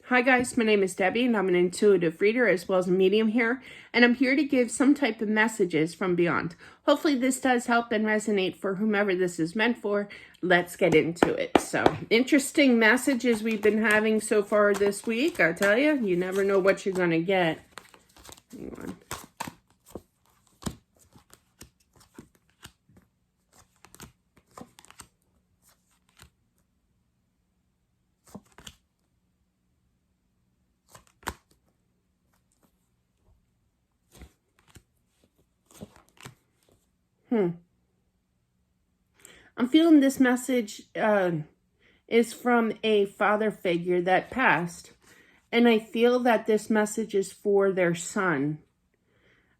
Hi guys, my name is Debbie and I'm an intuitive reader as well as a medium here, and I'm here to give some type of messages from beyond. Hopefully this does help and resonate for whomever this is meant for. Let's get into it. So, interesting messages we've been having so far this week. I tell you, you never know what you're going to get. Hang on. I'm feeling this message is from a father figure that passed. And I feel that this message is for their son.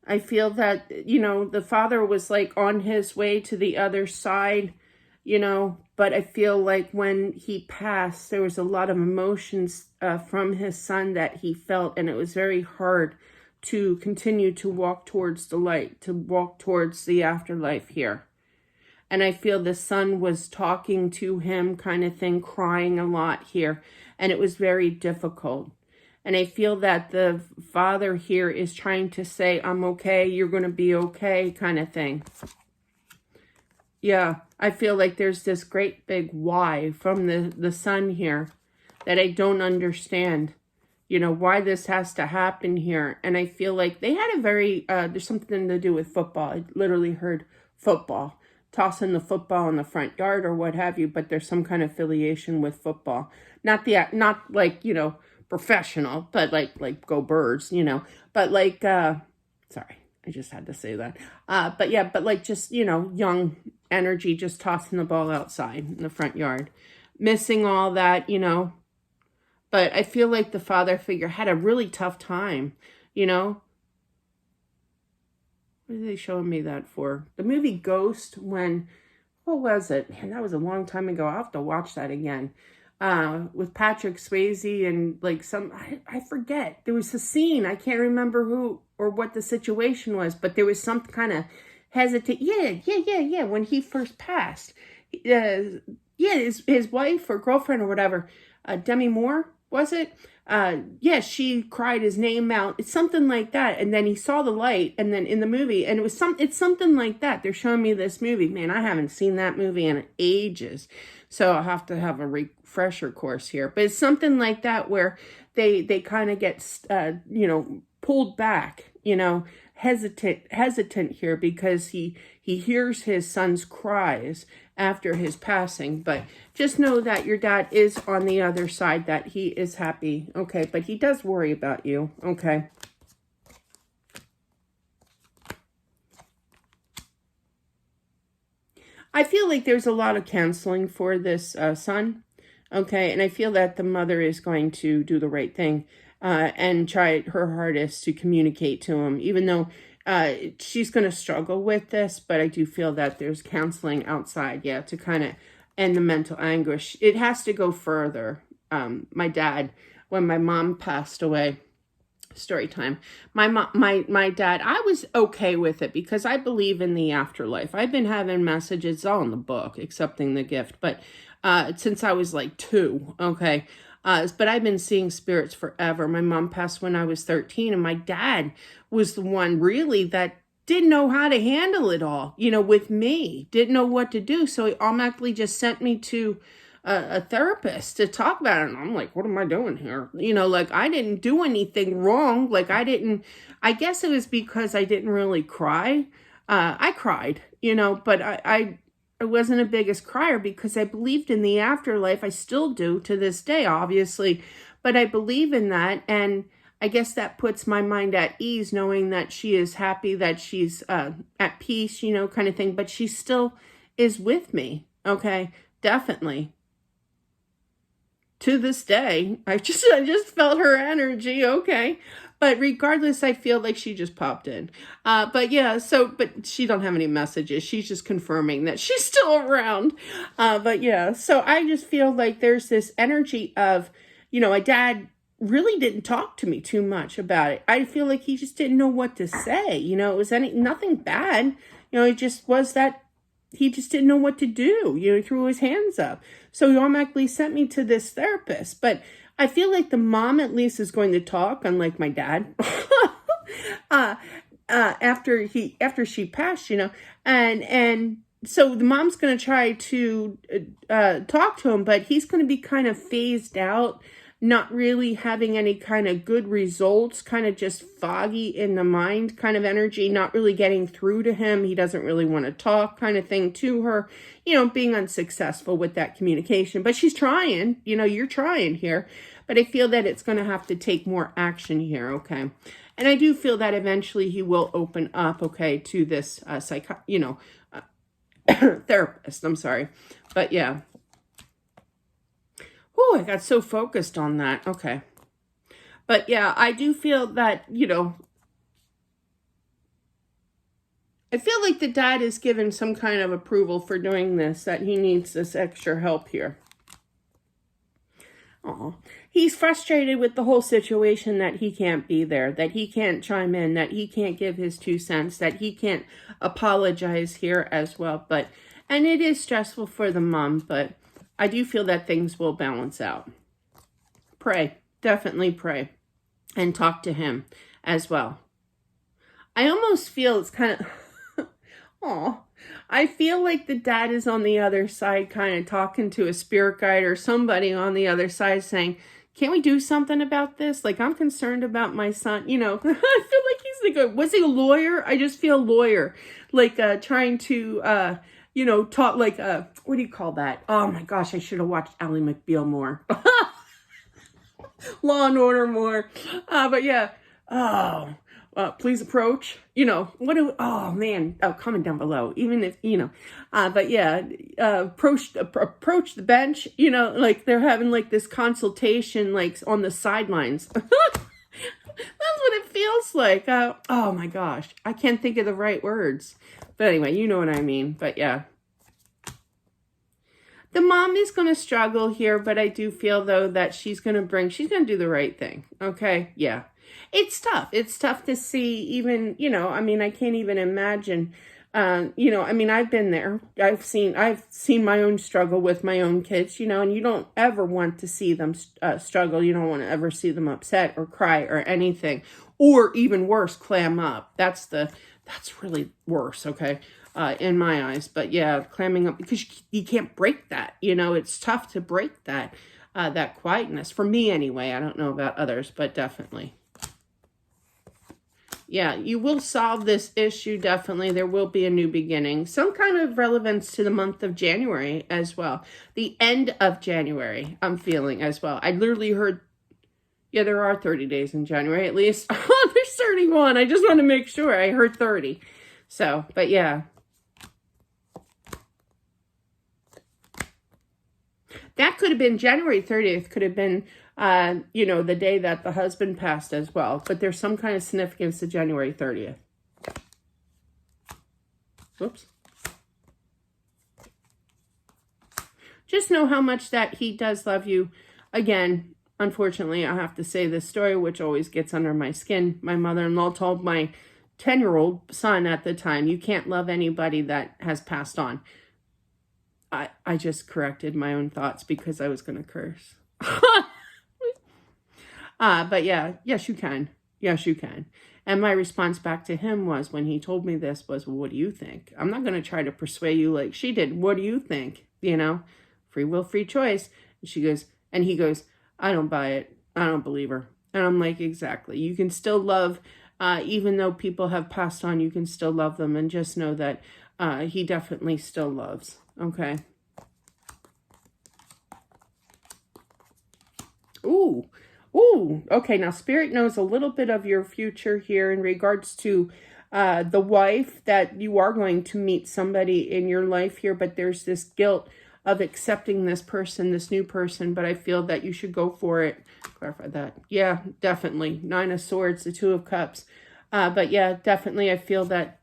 I feel that, the father was like on his way to the other side, but I feel like when he passed, there was a lot of emotions from his son that he felt. And it was very hard to continue to walk towards the light, to walk towards the afterlife here. And I feel the son was talking to him kind of thing, crying a lot here. And it was very difficult. And I feel that the father here is trying to say, I'm okay, you're going to be okay, kind of thing. Yeah, I feel like there's this great big why from the son here that I don't understand. Why this has to happen here. And I feel like they had a very, there's something to do with football. I literally heard football, tossing the football in the front yard or what have you, but there's some kind of affiliation with football. Not like, professional, but like go birds, but like, sorry, I just had to say that. But yeah, but like just, young energy, just tossing the ball outside in the front yard, missing all that, But I feel like the father figure had a really tough time, What are they showing me that for? The movie Ghost, what was it? Man, that was a long time ago. I'll have to watch that again. With Patrick Swayze and like I forget. There was a scene, I can't remember who or what the situation was, but there was some kind of hesitate. Yeah, when he first passed. His wife or girlfriend or whatever, Demi Moore, was it? She cried his name out. It's something like that. And then he saw the light, and then in the movie, and it's something like that. They're showing me this movie. Man, I haven't seen that movie in ages. So I'll have to have a refresher course here. But it's something like that where they kind of get, pulled back, hesitant here because he hears his son's cries after his passing. But just know that your dad is on the other side, that he is happy, okay? But he does worry about you, okay? I feel like there's a lot of counseling for this son, okay? And I feel that the mother is going to do the right thing and try her hardest to communicate to him, even though she's going to struggle with this. But I do feel that there's counseling outside, to kind of end the mental anguish. It has to go further. My dad, when my mom passed away, story time. My dad, I was okay with it because I believe in the afterlife. I've been having messages all in the book, accepting the gift, but since I was like 2, okay. But I've been seeing spirits forever. My mom passed when I was 13, and my dad was the one really that didn't know how to handle it all, with me, didn't know what to do. So he automatically just sent me to a therapist to talk about it. And I'm like, what am I doing here? Like I didn't do anything wrong. Like I guess it was because I didn't really cry. I cried, but I wasn't a biggest crier because I believed in the afterlife. I still do to this day, obviously, but I believe in that. And I guess that puts my mind at ease, knowing that she is happy, that she's at peace, kind of thing. But she still is with me. Okay, definitely. To this day, I just felt her energy, okay. But regardless, I feel like she just popped in. But yeah, but she don't have any messages. She's just confirming that she's still around. But yeah, so I just feel like there's this energy of, my dad really didn't talk to me too much about it. I feel like he just didn't know what to say. It was nothing bad. It just was that he just didn't know what to do. He threw his hands up. So he automatically sent me to this therapist. But I feel like the mom at least is going to talk, unlike my dad. uh, after she passed, and so the mom's going to try to talk to him, but he's going to be kind of phased out, not really having any kind of good results, kind of just foggy in the mind kind of energy, not really getting through to him. He doesn't really want to talk kind of thing to her, being unsuccessful with that communication. But she's trying, you're trying here. But I feel that it's going to have to take more action here, okay? And I do feel that eventually he will open up, okay, to this therapist. I'm sorry. But yeah. Oh, I got so focused on that. Okay. But yeah, I do feel that, I feel like the dad is given some kind of approval for doing this, that he needs this extra help here. Oh, he's frustrated with the whole situation, that he can't be there, that he can't chime in, that he can't give his 2 cents, that he can't apologize here as well. And it is stressful for the mom, but I do feel that things will balance out. Pray, definitely pray, and talk to him as well. I almost feel it's kind of, I feel like the dad is on the other side kind of talking to a spirit guide or somebody on the other side saying, can't we do something about this? Like, I'm concerned about my son, I feel like he's like, was he a lawyer? I just feel lawyer, like trying to, talk like, what do you call that? Oh my gosh, I should have watched Ally McBeal more. Law and Order more. But yeah, please approach, oh man, comment down below, even if, but yeah, approach the bench, like they're having like this consultation, like on the sidelines. That's what it feels like. Oh my gosh, I can't think of the right words, but anyway, you know what I mean. But yeah, the mom is going to struggle here, but I do feel though that she's going to do the right thing. Okay. Yeah. It's tough. It's tough to see even, I can't even imagine, I've been there. I've seen my own struggle with my own kids, and you don't ever want to see them struggle. You don't want to ever see them upset or cry or anything, or even worse, clam up. That's really worse. Okay. In my eyes, but yeah, clamming up, because you can't break that, it's tough to break that quietness, for me anyway. I don't know about others, but definitely. Yeah, you will solve this issue, definitely. There will be a new beginning. Some kind of relevance to the month of January as well. The end of January, I'm feeling as well. I literally heard, yeah, there are 30 days in January at least. Oh, there's 31. I just want to make sure. I heard 30. So, but yeah. That could have been January 30th, could have been, the day that the husband passed as well. But there's some kind of significance to January 30th. Whoops. Just know how much that he does love you. Again, unfortunately, I have to say this story, which always gets under my skin. My mother-in-law told my 10-year-old son at the time, you can't love anybody that has passed on. I just corrected my own thoughts because I was going to curse. But yeah, yes, you can. Yes, you can. And my response back to him was, when he told me this, was, well, what do you think? I'm not going to try to persuade you like she did. What do you think? Free will, free choice. And he goes, I don't buy it. I don't believe her. And I'm like, exactly. You can still love, even though people have passed on, you can still love them. And just know that he definitely still loves. Okay. Ooh. Okay. Now, Spirit knows a little bit of your future here in regards to the wife, that you are going to meet somebody in your life here, but there's this guilt of accepting this person, this new person, but I feel that you should go for it. Clarify that. Yeah, definitely. 9 of Swords, the 2 of Cups. But yeah, definitely I feel that,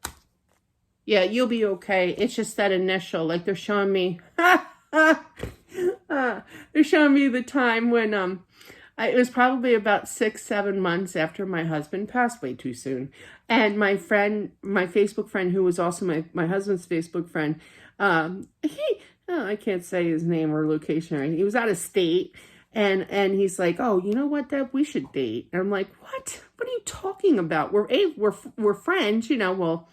yeah, you'll be okay. It's just that initial, like they're showing me, they're showing me the time when, it was probably about 6-7 months after my husband passed, way too soon. And my friend, my Facebook friend, who was also my husband's Facebook friend, I can't say his name or location, right? He was out of state. And he's like, oh, you know what, Deb, we should date. And I'm like, what are you talking about? We're friends, well,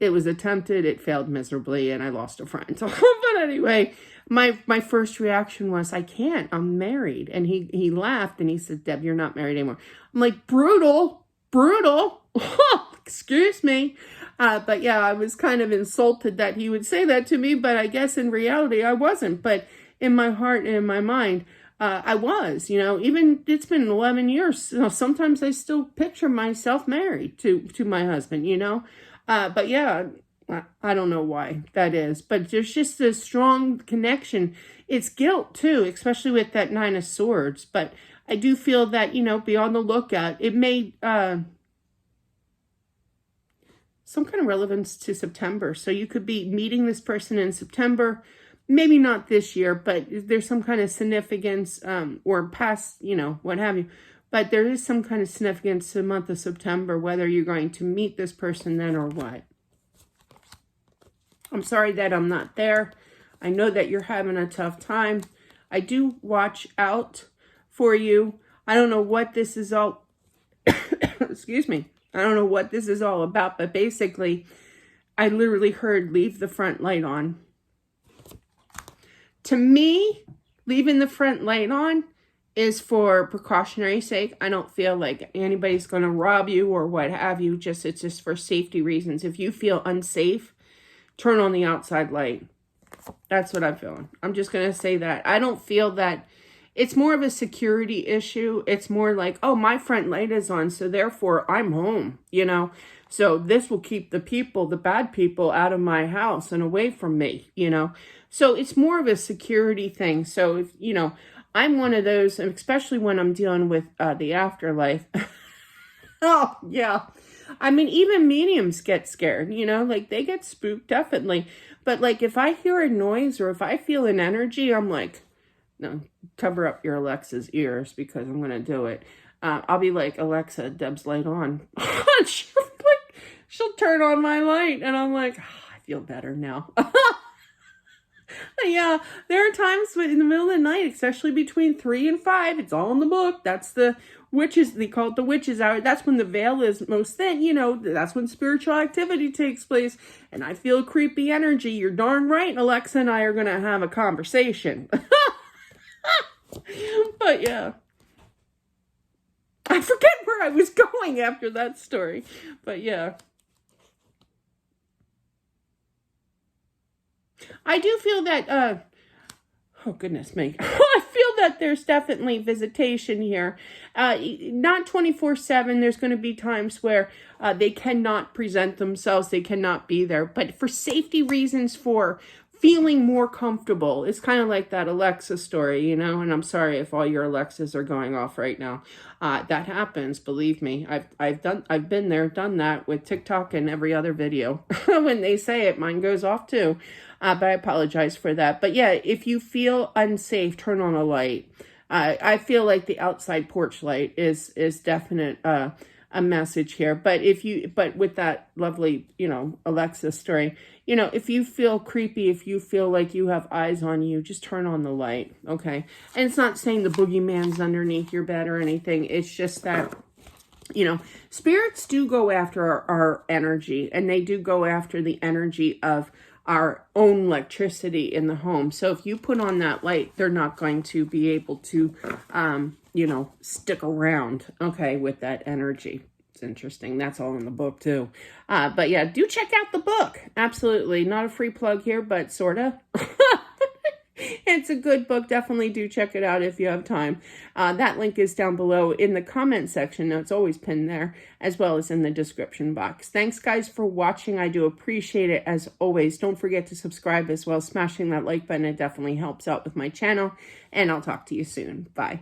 it was attempted, it failed miserably, and I lost a friend. So, but anyway, my first reaction was, I can't, I'm married. And he laughed and he said, Deb, you're not married anymore. I'm like, brutal. Excuse me. But yeah, I was kind of insulted that he would say that to me, but I guess in reality I wasn't. But in my heart and in my mind, I was, even it's been 11 years. Sometimes I still picture myself married to my husband, but yeah, I don't know why that is, but there's just a strong connection. It's guilt too, especially with that 9 of Swords. But I do feel that, be on the lookout. It may, some kind of relevance to September. So you could be meeting this person in September, maybe not this year, but there's some kind of significance, or past, what have you. But there is some kind of significance to the month of September, whether you're going to meet this person then or what. I'm sorry that I'm not there. I know that you're having a tough time. I do watch out for you. I don't know what this is all, excuse me. I don't know what this is all about, but basically, I literally heard leave the front light on. To me, leaving the front light on is for precautionary sake. I don't feel like anybody's going to rob you or what have you. It's just for safety reasons. If you feel unsafe, turn on the outside light. That's what I'm feeling. I'm just going to say that. I don't feel that it's more of a security issue. It's more like, oh, my front light is on, so therefore I'm home, So this will keep the bad people out of my house and away from me, So it's more of a security thing. So if, I'm one of those, especially when I'm dealing with the afterlife. Oh, yeah. I mean, even mediums get scared, like they get spooked, definitely. But like if I hear a noise or if I feel an energy, I'm like, no, cover up your Alexa's ears because I'm going to do it. I'll be like, Alexa, Deb's light on. She'll turn on my light. And I'm like, I feel better now. Yeah, there are times in the middle of the night, especially between 3 and 5. It's all in the book. That's the witches. They call it the witches hour. That's when the veil is most thin. That's when spiritual activity takes place. And I feel creepy energy. You're darn right. Alexa and I are going to have a conversation. But yeah, I forget where I was going after that story, but yeah, I do feel that, oh goodness me, I feel that there's definitely visitation here, not 24/7, there's going to be times where they cannot present themselves, they cannot be there, but for safety reasons, for feeling more comfortable. It's kind of like that Alexa story, and I'm sorry if all your Alexas are going off right now. That happens, believe me. I've been there, done that with TikTok and every other video. When they say it, mine goes off too. But I apologize for that. But yeah, if you feel unsafe, turn on a light. I feel like the outside porch light is definite a message here. But with that lovely, Alexa story, if you feel creepy, if you feel like you have eyes on you, just turn on the light, okay? And it's not saying the boogeyman's underneath your bed or anything. It's just that, spirits do go after our energy, and they do go after the energy of our own electricity in the home. So if you put on that light, they're not going to be able to, stick around, okay, with that energy. It's interesting. That's all in the book too. But yeah, do check out the book. Absolutely. Not a free plug here, but sorta. It's a good book. Definitely do check it out if you have time. That link is down below in the comment section. It's always pinned there, as well as in the description box. Thanks, guys, for watching. I do appreciate it, as always. Don't forget to subscribe as well. Smashing that like button, it definitely helps out with my channel. And I'll talk to you soon. Bye.